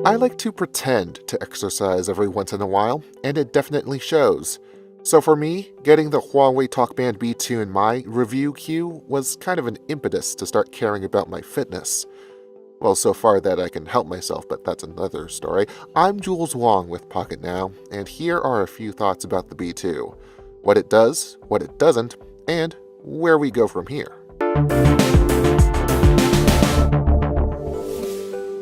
I like to pretend to exercise every once in a while, and it definitely shows. So for me, getting the Huawei TalkBand B2 in my review queue was kind of an impetus to start caring about my fitness. Well, so far that I can help myself, but that's another story. I'm Jules Wong with Pocketnow, and here are a few thoughts about the B2. What it does, what it doesn't, and where we go from here.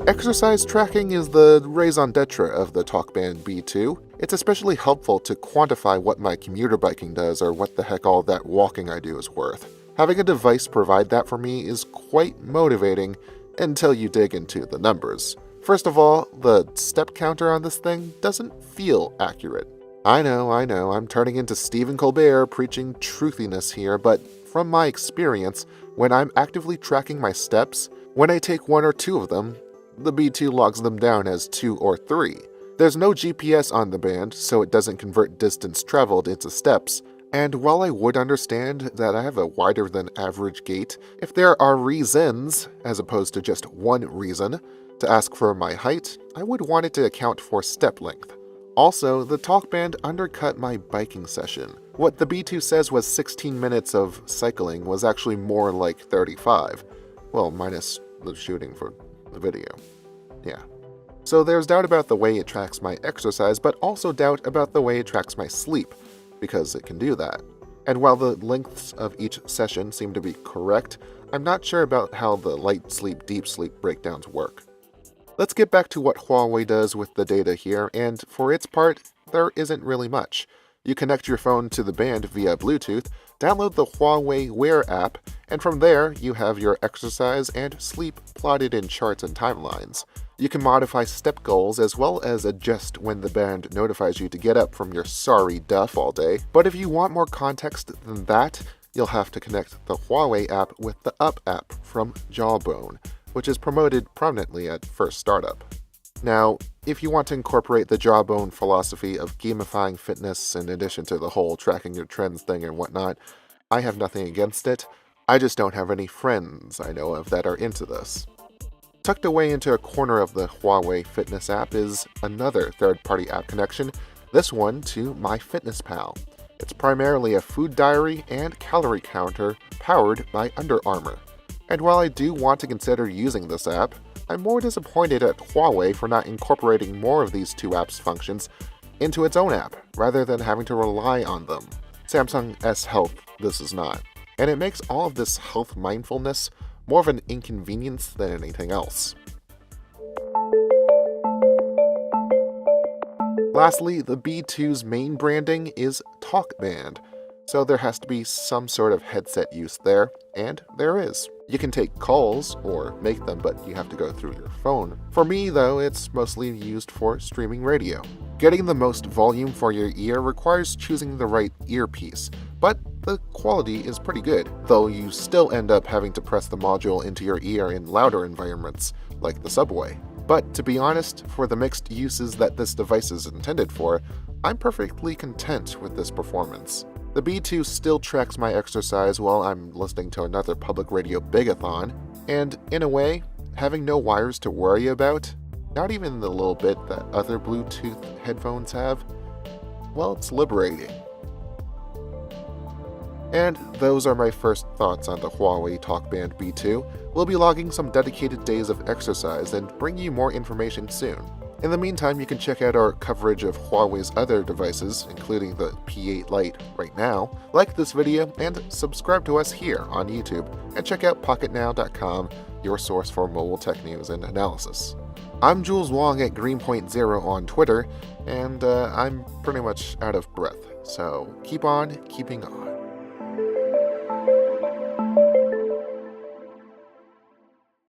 Exercise tracking is the raison d'etre of the TalkBand B2. It's especially helpful to quantify what my commuter biking does or what the heck all that walking I do is worth. Having a device provide that for me is quite motivating until you dig into the numbers. First of all, the step counter on this thing doesn't feel accurate. I know, I'm turning into Stephen Colbert preaching truthiness here, but from my experience, when I'm actively tracking my steps, when I take one or two of them, the B2 logs them down as 2 or 3. There's no GPS on the band, so it doesn't convert distance traveled into steps, and while I would understand that I have a wider than average gait, if there are reasons, as opposed to just one reason, to ask for my height, I would want it to account for step length. Also, the TalkBand undercut my biking session. What the B2 says was 16 minutes of cycling was actually more like 35. Well, minus the shooting for the video. Yeah. So there's doubt about the way it tracks my exercise, but also doubt about the way it tracks my sleep, because it can do that. And while the lengths of each session seem to be correct, I'm not sure about how the light sleep, deep sleep breakdowns work. Let's get back to what Huawei does with the data here, and for its part, there isn't really much. You connect your phone to the band via Bluetooth, download the Huawei Wear app, and from there, you have your exercise and sleep plotted in charts and timelines. You can modify step goals as well as adjust when the band notifies you to get up from your sorry duff all day. But if you want more context than that, you'll have to connect the Huawei app with the Up app from Jawbone, which is promoted prominently at first startup. Now, if you want to incorporate the Jawbone philosophy of gamifying fitness in addition to the whole tracking your trends thing and whatnot, I have nothing against it. I just don't have any friends I know of that are into this. Tucked away into a corner of the Huawei Fitness app is another third-party app connection, this one to MyFitnessPal. It's primarily a food diary and calorie counter powered by Under Armour. And while I do want to consider using this app, I'm more disappointed at Huawei for not incorporating more of these two apps' functions into its own app, rather than having to rely on them. Samsung S Health this is not, and it makes all of this health mindfulness more of an inconvenience than anything else. Lastly, the B2's main branding is TalkBand, so there has to be some sort of headset use there, and there is. You can take calls or make them, but you have to go through your phone. For me, though, it's mostly used for streaming radio. Getting the most volume for your ear requires choosing the right earpiece, but the quality is pretty good, though you still end up having to press the module into your ear in louder environments, like the subway. But to be honest, for the mixed uses that this device is intended for, I'm perfectly content with this performance. The B2 still tracks my exercise while I'm listening to another public radio bigathon, and in a way, having no wires to worry about, not even the little bit that other Bluetooth headphones have, well, it's liberating. And those are my first thoughts on the Huawei TalkBand B2. We'll be logging some dedicated days of exercise and bring you more information soon. In the meantime, you can check out our coverage of Huawei's other devices, including the P8 Lite right now, like this video, and subscribe to us here on YouTube, and check out Pocketnow.com, your source for mobile tech news and analysis. I'm Jules Wong at Greenpoint0 on Twitter, and I'm pretty much out of breath, so keep on keeping on.